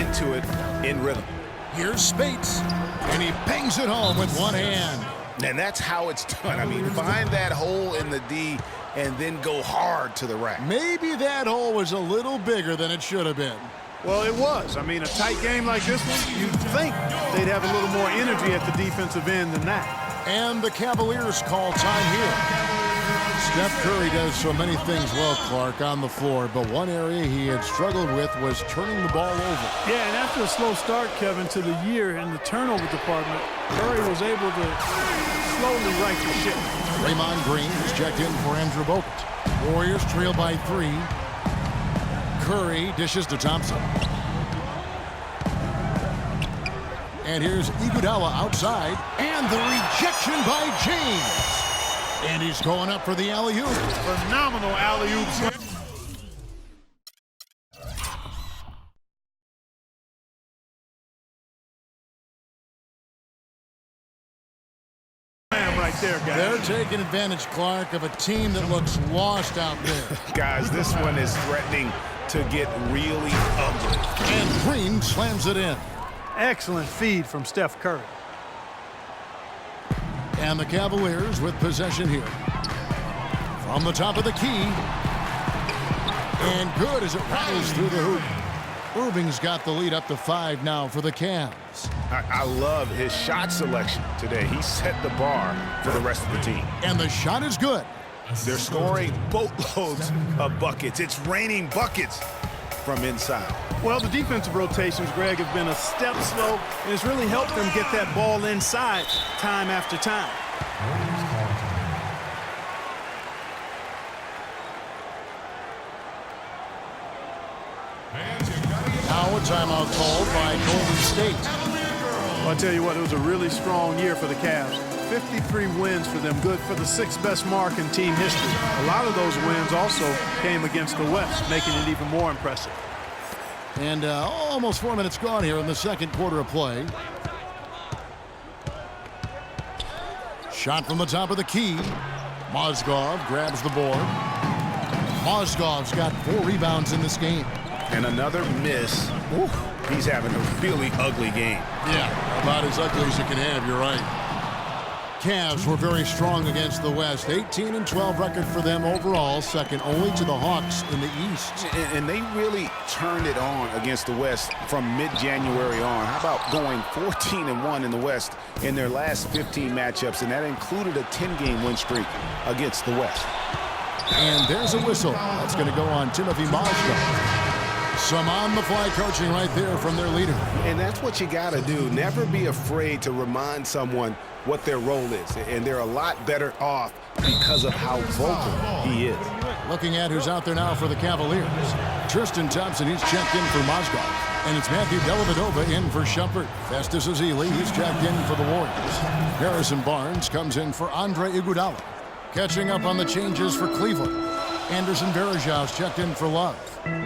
into it in rhythm. Here's Spates, and he bangs it home with one hand. And that's how it's done. I mean, find that hole in the D and then go hard to the rack. Maybe that hole was a little bigger than it should have been. Well, it was. I mean, a tight game like this one, you'd think they'd have a little more energy at the defensive end than that. And the Cavaliers call time here. Steph Curry does so many things well, Clark, on the floor, but one area he had struggled with was turning the ball over. Yeah, and after a slow start, Kevin, to the year in the turnover department, Curry was able to slowly right the ship. Draymond Green is checked in for Andrew Bogut. Warriors trail by 3. Curry dishes to Thompson. And here's Iguodala outside, and the rejection by James. And he's going up for the alley-oop. Phenomenal alley-oop. Right there, guys. They're taking advantage, Clark, of a team that looks lost out there. Guys, this one is threatening to get really ugly. And Green slams it in. Excellent feed from Steph Curry. And the Cavaliers with possession here. From the top of the key. And good as it rattles through the hoop. Irving's got the lead up to 5 now for the Cavs. I love his shot selection today. He set the bar for the rest of the team. And the shot is good. They're scoring boatloads of buckets. It's raining buckets from inside. Well, the defensive rotations, Greg, have been a step slow, and it's really helped them get that ball inside time after time. Now a timeout called by Golden State. Well, I'll tell you what, it was a really strong year for the Cavs. 53 wins for them, good for the 6th best mark in team history. A lot of those wins also came against the West, making it even more impressive. And almost 4 minutes gone here in the second quarter of play. Shot from the top of the key. Mozgov grabs the board. Mozgov's got 4 rebounds in this game. And another miss. Ooh, he's having a really ugly game. Yeah, about as ugly as you can have, you're right. Cavs were very strong against the West. 18-12 record for them overall, second only to the Hawks in the East. And they really turned it on against the West from mid-January on. How about going 14-1 in the West in their last 15 matchups, and that included a 10-game win streak against the West. And there's a whistle. That's going to go on Timothy Mozgov. Some on-the-fly coaching right there from their leader. And that's what you got to do. Never be afraid to remind someone what their role is. And they're a lot better off because of how vocal he is. Looking at who's out there now for the Cavaliers. Tristan Thompson, he's checked in for Mozgov. And it's Matthew Dellavedova in for Shumpert. Festus Ezeli, he's checked in for the Warriors. Harrison Barnes comes in for Andre Iguodala. Catching up on the changes for Cleveland. Anderson Varejau's checked in for Love.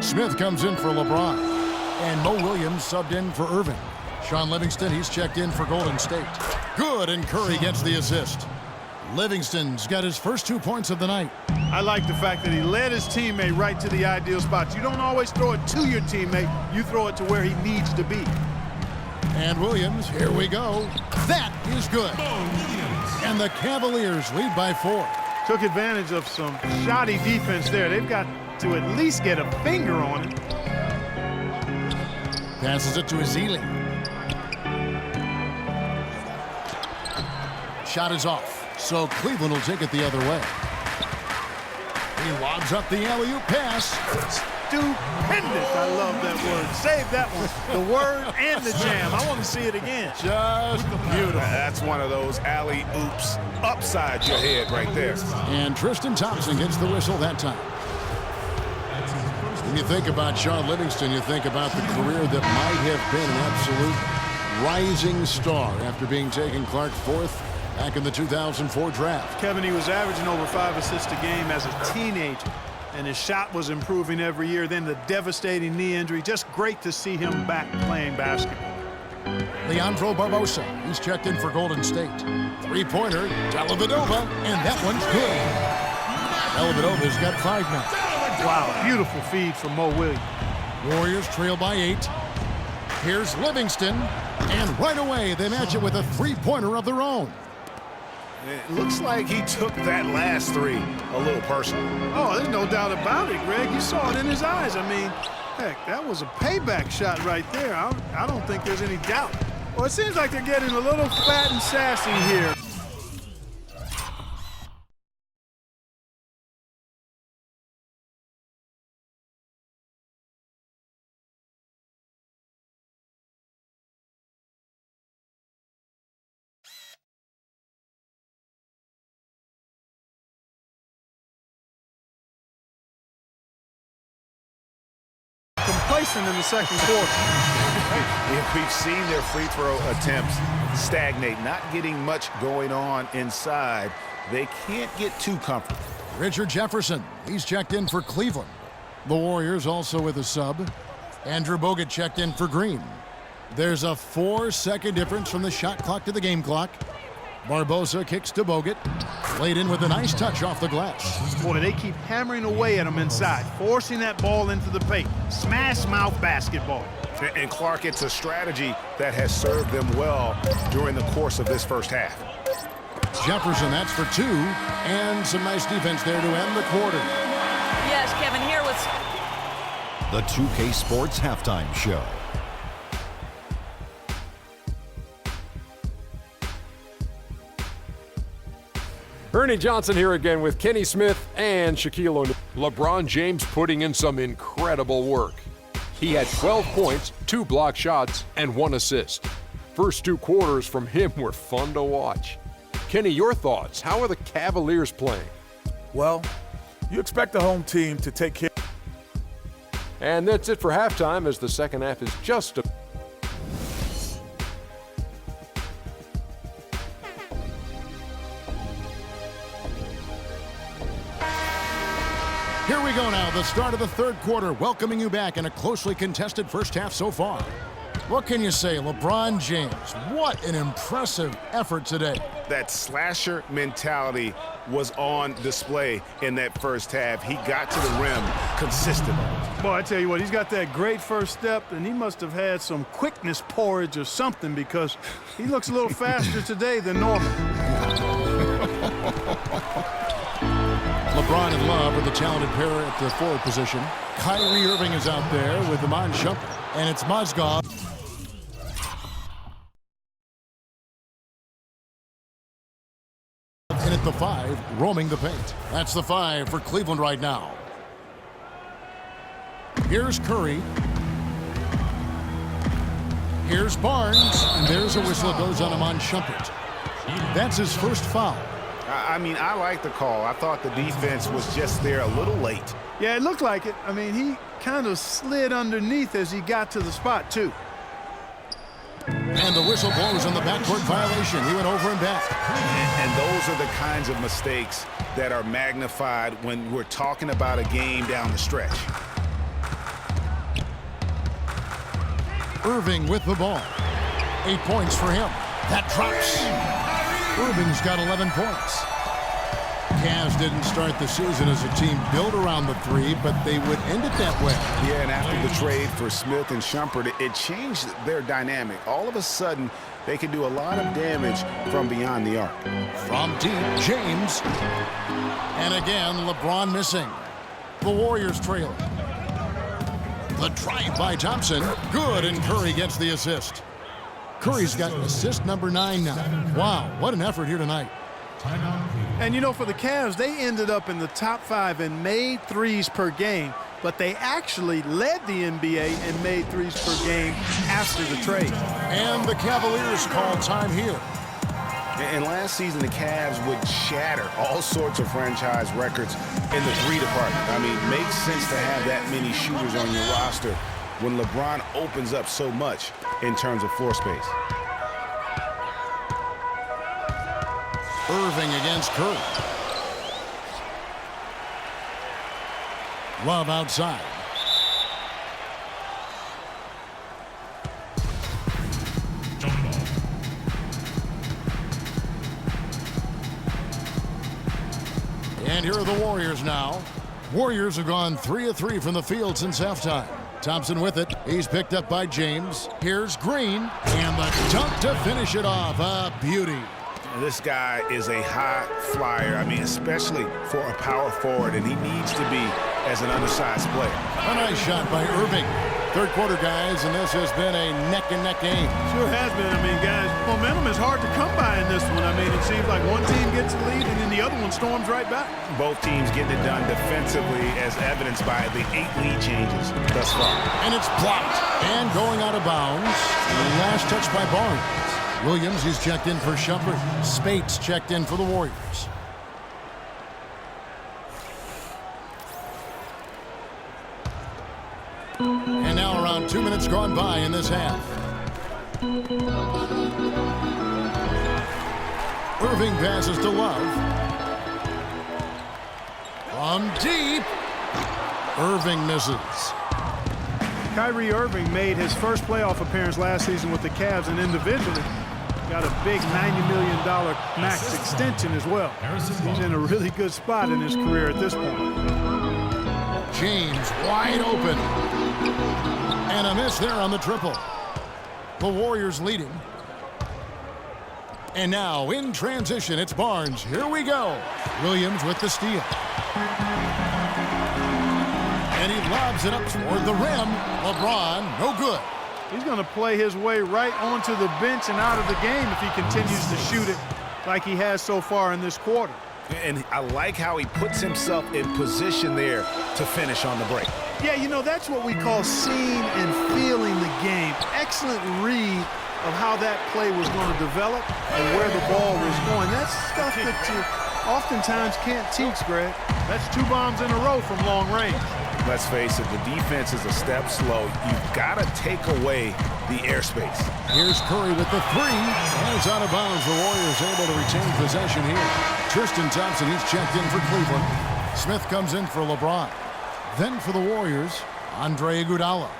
Smith comes in for LeBron. And Mo Williams subbed in for Irving. Sean Livingston, he's checked in for Golden State. Good, and Curry gets the assist. Livingston's got his first 2 points of the night. I like the fact that he led his teammate right to the ideal spot. You don't always throw it to your teammate. You throw it to where he needs to be. And Williams, here we go. That is good. And the Cavaliers lead by 4. Took advantage of some shoddy defense there. They've got to at least get a finger on it. Passes it to Ezeli. Shot is off, so Cleveland will take it the other way. He lobs up the alley-oop pass. Stupendous. I love that word. Save that one. The word and the jam. I want to see it again. Just beautiful. That's one of those alley-oops upside your head right there. And Tristan Thompson gets the whistle that time. When you think about Sean Livingston, you think about the career that might have been an absolute rising star after being taken, Clark, 4th back in the 2004 draft. Kevin, he was averaging over 5 assists a game as a teenager, and his shot was improving every year. Then the devastating knee injury. Just great to see him back playing basketball. Leandro Barbosa, he's checked in for Golden State. 3-pointer, Dellavedova, and that one's good. Dellavedova's got 5 now. Wow, beautiful feed from Mo Williams. Warriors trail by 8. Here's Livingston. And right away, they match it with a three-pointer of their own. It looks like he took that last three a little personal. Oh, there's no doubt about it, Greg. You saw it in his eyes. I mean, heck, that was a payback shot right there. I don't think there's any doubt. Well, it seems like they're getting a little fat and sassy here. Complacent in the second quarter. We've seen their free throw attempts stagnate, not getting much going on inside. They can't get too comfortable. Richard Jefferson, he's checked in for Cleveland. The Warriors also with a sub. Andrew Bogut checked in for Green. There's a 4-second difference from the shot clock to the game clock. Barbosa kicks to Bogut. Played in with a nice touch off the glass. Boy, they keep hammering away at him inside, forcing that ball into the paint. Smash mouth basketball. And Clark, it's a strategy that has served them well during the course of this first half. Jefferson, that's for two. And some nice defense there to end the quarter. Yes, Kevin, here was The 2K Sports Halftime Show. Ernie Johnson here again with Kenny Smith and Shaquille O'Neal. LeBron James putting in some incredible work. He had 12 points, 2 block shots, and 1 assist. First 2 quarters from him were fun to watch. Kenny, your thoughts? How are the Cavaliers playing? Well, you expect the home team to take care. And that's it for halftime, as the second half is just a... Here we go now, the start of the third quarter, welcoming you back in a closely contested first half so far. What can you say, LeBron James? What an impressive effort today. That slasher mentality was on display in that first half. He got to the rim consistently. Boy, I tell you what, he's got that great first step, and he must have had some quickness porridge or something, because he looks a little faster today than normal. LeBron and Love are the talented pair at the forward position. Kyrie Irving is out there with Iman Shumpert, and it's Mozgov. And at the 5, roaming the paint. That's the 5 for Cleveland right now. Here's Curry. Here's Barnes, and there's a whistle that goes on Iman Shumpert. That's his first foul. I mean, I like the call. I thought the defense was just there a little late. Yeah, it looked like it. I mean, he kind of slid underneath as he got to the spot, too. And the whistle blows on the backcourt violation. He went over and back. And those are the kinds of mistakes that are magnified when we're talking about a game down the stretch. Irving with the ball. 8 points for him. That drops. Irving's got 11 points. Cavs didn't start the season as a team built around the 3, but they would end it that way. Yeah, and after the trade for Smith and Shumpert, it changed their dynamic. All of a sudden, they could do a lot of damage from beyond the arc. From deep, James. And again, LeBron missing. The Warriors trailing. The drive by Thompson. Good, and Curry gets the assist. Curry's got assist number 9 now. Wow, what an effort here tonight. And you know, for the Cavs, they ended up in the top 5 and made threes per game, but they actually led the NBA and made threes per game after the trade. And the Cavaliers call time here. And last season, the Cavs would shatter all sorts of franchise records in the 3 department. I mean, it makes sense to have that many shooters on your roster when LeBron opens up so much in terms of floor space. Irving against Curry. Love outside. And here are the Warriors now. Warriors have gone 3 of 3 from the field since halftime. Thompson with it. He's picked up by James. Here's Green. And the dunk to finish it off. A beauty. This guy is a high flyer. I mean, especially for a power forward, and he needs to be as an undersized player. A nice shot by Irving. Third quarter, guys, and this has been a neck-and-neck game. Sure has been. I mean, guys, momentum is hard to come by in this one. I mean, it seems like one team gets the lead, and then the other one storms right back. Both teams getting it done defensively, as evidenced by the 8 lead changes thus far. And it's blocked. And going out of bounds. Last touch by Barnes. Williams, he's checked in for Shumpert. Spates checked in for the Warriors. And now around 2 minutes gone by in this half. Irving passes to Love. From deep. Irving misses. Kyrie Irving made his first playoff appearance last season with the Cavs, and individually got a big $90 million max extension as well. He's in a really good spot in his career at this point. James wide open. And a miss there on the triple. The Warriors leading. And now in transition, it's Barnes. Here we go. Williams with the steal. And he lobs it up toward the rim. LeBron, no good. He's going to play his way right onto the bench and out of the game if he continues to shoot it like he has so far in this quarter. And I like how he puts himself in position there to finish on the break. Yeah, you know, that's what we call seeing and feeling the game. Excellent read of how that play was going to develop and where the ball was going. That's stuff that you oftentimes can't teach, Greg. That's 2 bombs in a row from long range. Let's face it, the defense is a step slow. You've got to take away the airspace. Here's Curry with the 3. And it's out of bounds. The Warriors able to retain possession here. Tristan Thompson, he's checked in for Cleveland. Smith comes in for LeBron. Then for the Warriors, Andre Iguodala.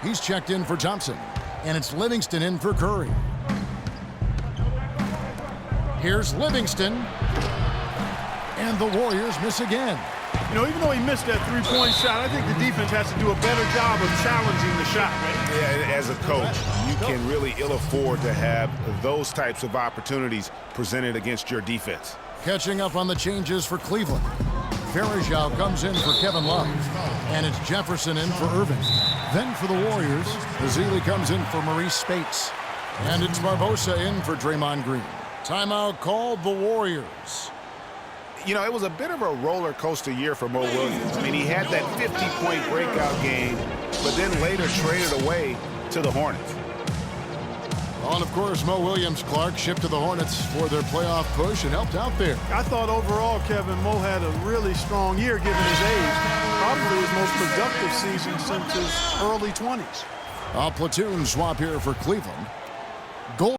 He's checked in for Thompson. And it's Livingston in for Curry. Here's Livingston. And the Warriors miss again. You know, even though he missed that 3-point shot, I think the defense has to do a better job of challenging the shot. Yeah, as a coach, you can really ill afford to have those types of opportunities presented against your defense. Catching up on the changes for Cleveland. Varejao comes in for Kevin Love. And it's Jefferson in for Irving. Then for the Warriors, Ezeli comes in for Maurice Spates. And it's Barbosa in for Draymond Green. Timeout called the Warriors. You know, it was a bit of a roller coaster year for Mo Williams. I mean, he had that 50-point breakout game, but then later traded away to the Hornets. Well, and of course, Mo Williams, Clark, shipped to the Hornets for their playoff push and helped out there. I thought overall, Kevin, Mo had a really strong year given his age. Probably his most productive season since his early 20s. A platoon swap here for Cleveland. Gold.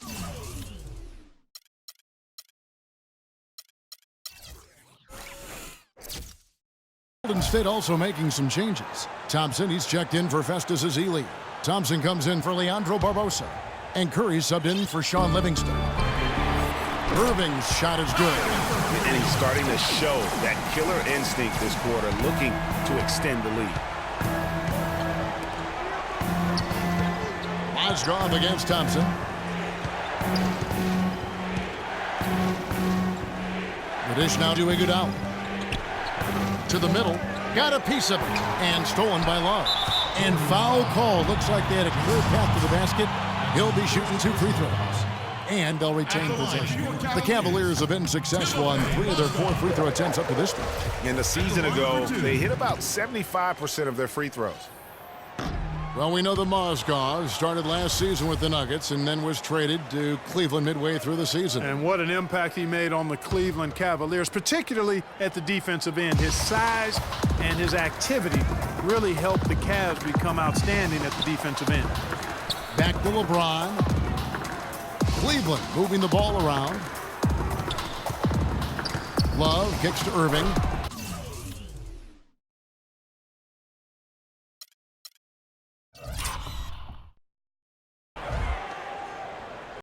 Golden State also making some changes. Thompson, he's checked in for Festus Ezeli. Thompson comes in for Leandro Barbosa. And Curry subbed in for Sean Livingston. Irving's shot is good. And he's starting to show that killer instinct this quarter, looking to extend the lead. Mozgov against Thompson. The dish now to Iguodala. To the middle, got a piece of it, and stolen by Love. And foul call. Looks like they had a clear path to the basket. He'll be shooting 2 free throws. And they'll retain possession. The Cavaliers have been successful on 3 of their 4 free throw attempts up to this point. And a season ago, they hit about 75% of their free throws. Well, we know that Mozgov started last season with the Nuggets and then was traded to Cleveland midway through the season. And what an impact he made on the Cleveland Cavaliers, particularly at the defensive end. His size and his activity really helped the Cavs become outstanding at the defensive end. Back to LeBron. Cleveland moving the ball around. Love kicks to Irving.